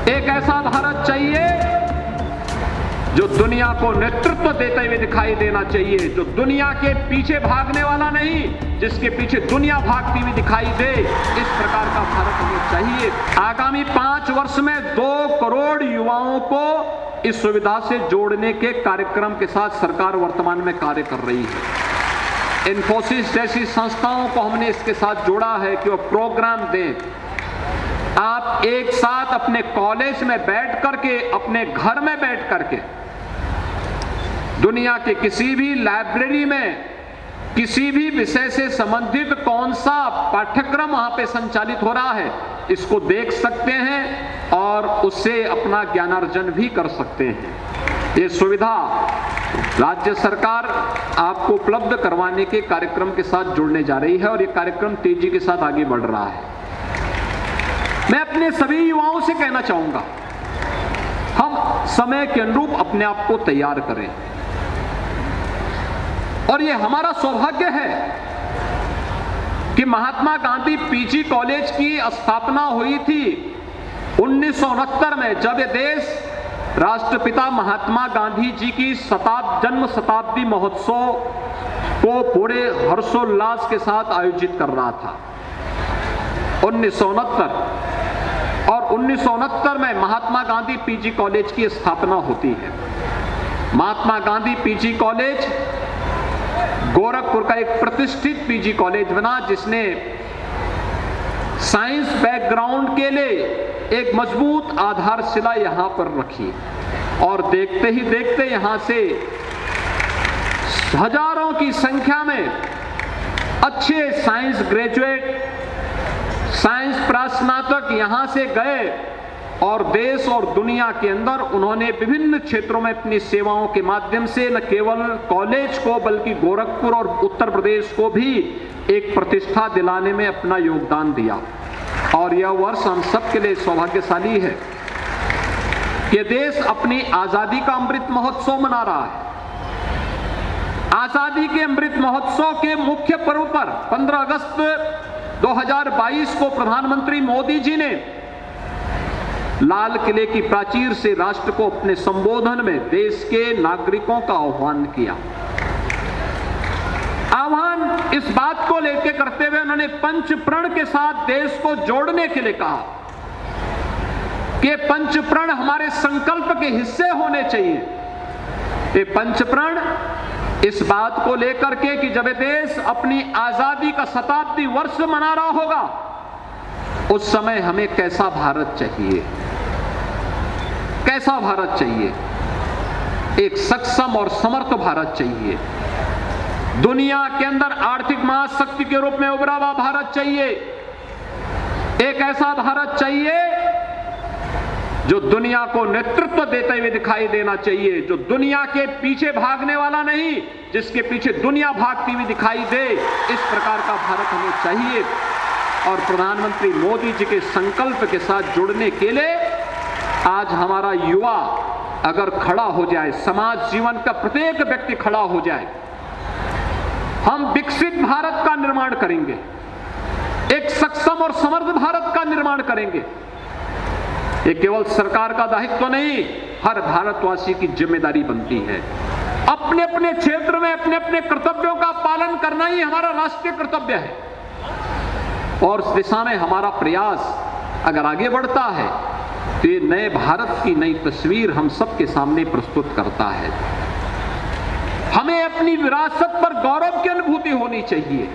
एक ऐसा भारत चाहिए जो दुनिया को नेतृत्व देते हुए दिखाई देना चाहिए, जो दुनिया के पीछे भागने वाला नहीं, जिसके पीछे दुनिया भागती हुई दिखाई दे। इस प्रकार का भारत हमें चाहिए। आगामी 5 वर्ष में 2 करोड़ युवाओं को इस सुविधा से जोड़ने के कार्यक्रम के साथ सरकार वर्तमान में कार्य कर रही है। इन्फोसिस जैसी संस्थाओं को हमने इसके साथ जोड़ा है कि वो प्रोग्राम दें। आप एक साथ अपने कॉलेज में बैठ करके, अपने घर में बैठ करके, दुनिया के किसी भी लाइब्रेरी में किसी भी विषय से संबंधित कौन सा पाठ्यक्रम वहां पे संचालित हो रहा है, इसको देख सकते हैं और उससे अपना ज्ञानार्जन भी कर सकते हैं। ये सुविधा राज्य सरकार आपको उपलब्ध करवाने के कार्यक्रम के साथ जुड़ने जा रही है और ये कार्यक्रम तेजी के साथ आगे बढ़ रहा है। मैं अपने सभी युवाओं से कहना चाहूंगा, हम समय के अनुरूप अपने आप को तैयार करें और ये हमारा सौभाग्य है कि महात्मा गांधी पीजी कॉलेज की स्थापना हुई थी 1969 में, जब ये देश राष्ट्रपिता महात्मा गांधी जी की जन्म शताब्दी महोत्सव को पूरे हर्षोल्लास के साथ आयोजित कर रहा था। 1969 और 1969 में महात्मा गांधी पीजी कॉलेज की स्थापना होती है। महात्मा गांधी पीजी कॉलेज गोरखपुर का एक प्रतिष्ठित पीजी कॉलेज बना, जिसने साइंस बैकग्राउंड के लिए एक मजबूत आधारशिला यहां पर रखी और देखते ही देखते यहां से हजारों की संख्या में अच्छे साइंस ग्रेजुएट, साइंस स्नातक यहां से गए और देश और दुनिया के अंदर उन्होंने विभिन्न क्षेत्रों में अपनी सेवाओं के माध्यम से न केवल कॉलेज को बल्कि गोरखपुर और उत्तर प्रदेश को भी एक प्रतिष्ठा दिलाने में अपना योगदान दिया। और यह वर्ष हम सबके लिए सौभाग्यशाली है कि देश अपनी आजादी का अमृत महोत्सव मना रहा है। आजादी के अमृत महोत्सव के मुख्य पर्व पर 15 अगस्त 2022 को प्रधानमंत्री मोदी जी ने लाल किले की प्राचीर से राष्ट्र को अपने संबोधन में देश के नागरिकों का आह्वान किया। आह्वान इस बात को लेकर करते हुए उन्होंने पंच प्रण के साथ देश को जोड़ने के लिए कहा कि पंच प्रण हमारे संकल्प के हिस्से होने चाहिए। ये पंच प्रण इस बात को लेकर के कि जब देश अपनी आजादी का शताब्दी वर्ष मना रहा होगा, उस समय हमें कैसा भारत चाहिए, कैसा भारत चाहिए। एक सक्षम और समर्थ भारत चाहिए। दुनिया के अंदर आर्थिक महाशक्ति के रूप में उभरा हुआ भारत चाहिए। एक ऐसा भारत चाहिए जो दुनिया को नेतृत्व देते हुए दिखाई देना चाहिए, जो दुनिया के पीछे भागने वाला नहीं, जिसके पीछे दुनिया भागती हुई दिखाई दे। इस प्रकार का भारत हमें चाहिए और प्रधानमंत्री मोदी जी के संकल्प के साथ जुड़ने के लिए आज हमारा युवा अगर खड़ा हो जाए, समाज जीवन का प्रत्येक व्यक्ति खड़ा हो जाए, हम विकसित भारत का निर्माण करेंगे, एक सक्षम और समृद्ध भारत का निर्माण करेंगे। ये केवल सरकार का दायित्व नहीं, हर भारतवासी की जिम्मेदारी बनती है। अपने अपने क्षेत्र में अपने अपने कर्तव्यों का पालन करना ही हमारा राष्ट्रीय कर्तव्य है और उस दिशा में हमारा प्रयास अगर आगे बढ़ता है तो ये नए भारत की नई तस्वीर हम सबके सामने प्रस्तुत करता है। हमें अपनी विरासत पर गौरव की अनुभूति होनी चाहिए।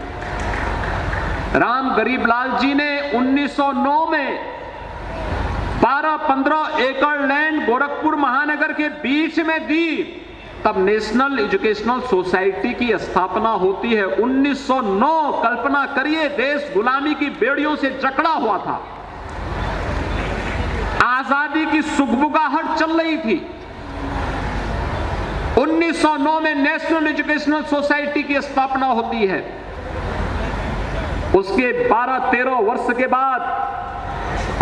राम गरीब लाल जी ने 1909 में 12-15 एकड़ लैंड गोरखपुर महानगर के बीच में दी, तब नेशनल एजुकेशनल सोसाइटी की स्थापना होती है। 1909, कल्पना करिए, देश गुलामी की बेड़ियों से जकड़ा हुआ था, आजादी की सुगबुगाहट चल रही थी। 1909 में नेशनल एजुकेशनल सोसाइटी की स्थापना होती है। उसके 12-13 वर्ष के बाद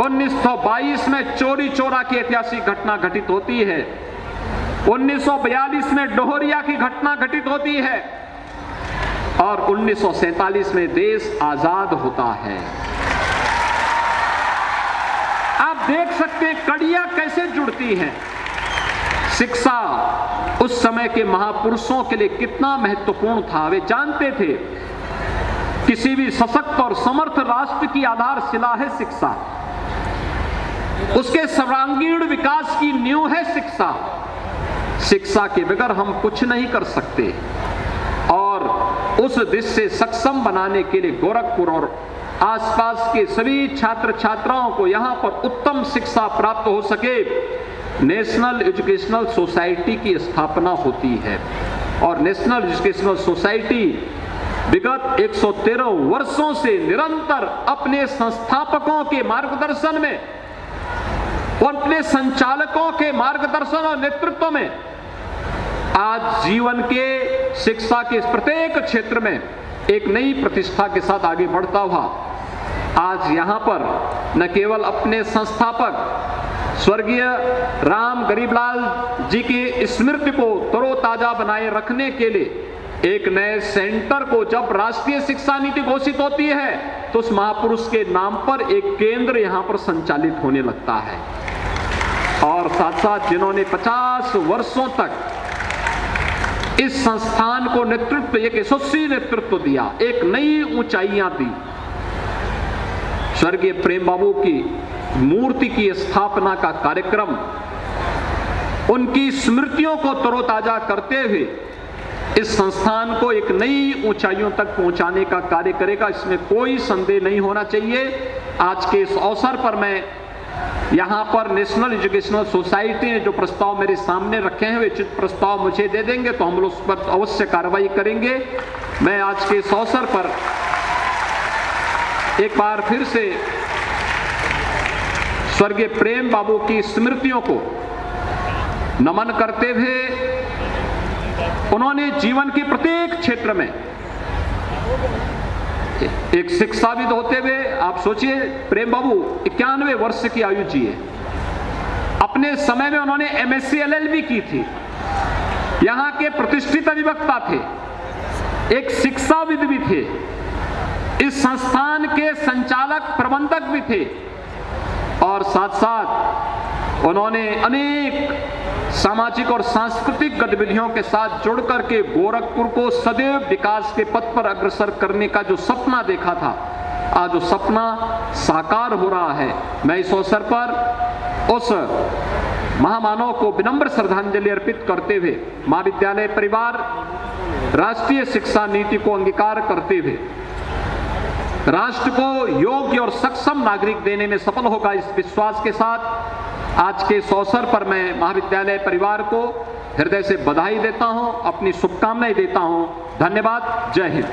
1922 में चोरी चोरा की ऐतिहासिक घटना घटित होती है। 1942 में डोहरिया की घटना घटित होती है और 1947 में देश आजाद होता है। अब देख सकते हैं कड़ियां कैसे जुड़ती हैं। शिक्षा उस समय के महापुरुषों के लिए कितना महत्वपूर्ण था। वे जानते थे किसी भी सशक्त और समर्थ राष्ट्र की आधारशिला है शिक्षा, उसके सर्वांगीण विकास की नींव है शिक्षा। शिक्षा के बगैर हम कुछ नहीं कर सकते और उस देश से सक्षम बनाने के लिए गोरखपुर और आसपास के सभी छात्र छात्राओं को यहां पर उत्तम शिक्षा प्राप्त हो सके, नेशनल एजुकेशनल सोसाइटी की स्थापना होती है। और नेशनल एजुकेशनल सोसाइटी विगत 113 वर्षों से निरंतर अपने संस्थापकों के मार्गदर्शन में और अपने संचालकों के मार्गदर्शन और नेतृत्व में आज जीवन के शिक्षा के प्रत्येक क्षेत्र में एक नई प्रतिष्ठा के साथ आगे बढ़ता हुआ आज यहां पर न केवल अपने संस्थापक स्वर्गीय राम गरीबलाल जी की स्मृति को तरोताजा बनाए रखने के लिए एक नए सेंटर को जब राष्ट्रीय शिक्षा नीति घोषित होती है तो उस महापुरुष के नाम पर एक केंद्र यहां पर संचालित होने लगता है। और साथ साथ जिन्होंने 50 वर्षों तक इस संस्थान को नेतृत्व, एक यशस्वी नेतृत्व दिया, एक नई ऊंचाइयां दी, स्वर्गीय प्रेम बाबू की मूर्ति की स्थापना का कार्यक्रम उनकी स्मृतियों को तरोताजा करते हुए इस संस्थान को एक नई ऊंचाइयों तक पहुंचाने का कार्य करेगा, इसमें कोई संदेह नहीं होना चाहिए। आज के इस अवसर पर मैं यहां पर नेशनल एजुकेशनल सोसाइटी ने जो प्रस्ताव मेरे सामने रखे हैं वे उचित प्रस्ताव मुझे दे देंगे तो हम लोग उस पर अवश्य कार्रवाई करेंगे। मैं आज के इस अवसर पर एक बार फिर से स्वर्गीय प्रेम बाबू की स्मृतियों को नमन करते हुए उन्होंने जीवन के प्रत्येक क्षेत्र में एक शिक्षाविद होते हुए, आप सोचिए प्रेम बाबू 91 वर्ष की आयु जिए, अपने समय में उन्होंने MSc LLB की थी, यहां के प्रतिष्ठित अधिवक्ता थे, एक शिक्षाविद भी थे, इस संस्थान के संचालक प्रबंधक भी थे और साथ साथ उन्होंने अनेक सामाजिक और सांस्कृतिक गतिविधियों के साथ जुड़ करके गोरखपुर को सदैव विकास के पथ पर अग्रसर करने का जो सपना देखा था, आज वो सपना साकार हो रहा है। मैं इस अवसर पर उस महामानव को विनम्र श्रद्धांजलि अर्पित करते हुए महाविद्यालय परिवार राष्ट्रीय शिक्षा नीति को अंगीकार करते हुए राष्ट्र को योग्य और सक्षम नागरिक देने में सफल होगा, इस विश्वास के साथ आज के इस अवसर पर मैं महाविद्यालय परिवार को हृदय से बधाई देता हूं, अपनी शुभकामनाएं देता हूं। धन्यवाद। जय हिंद।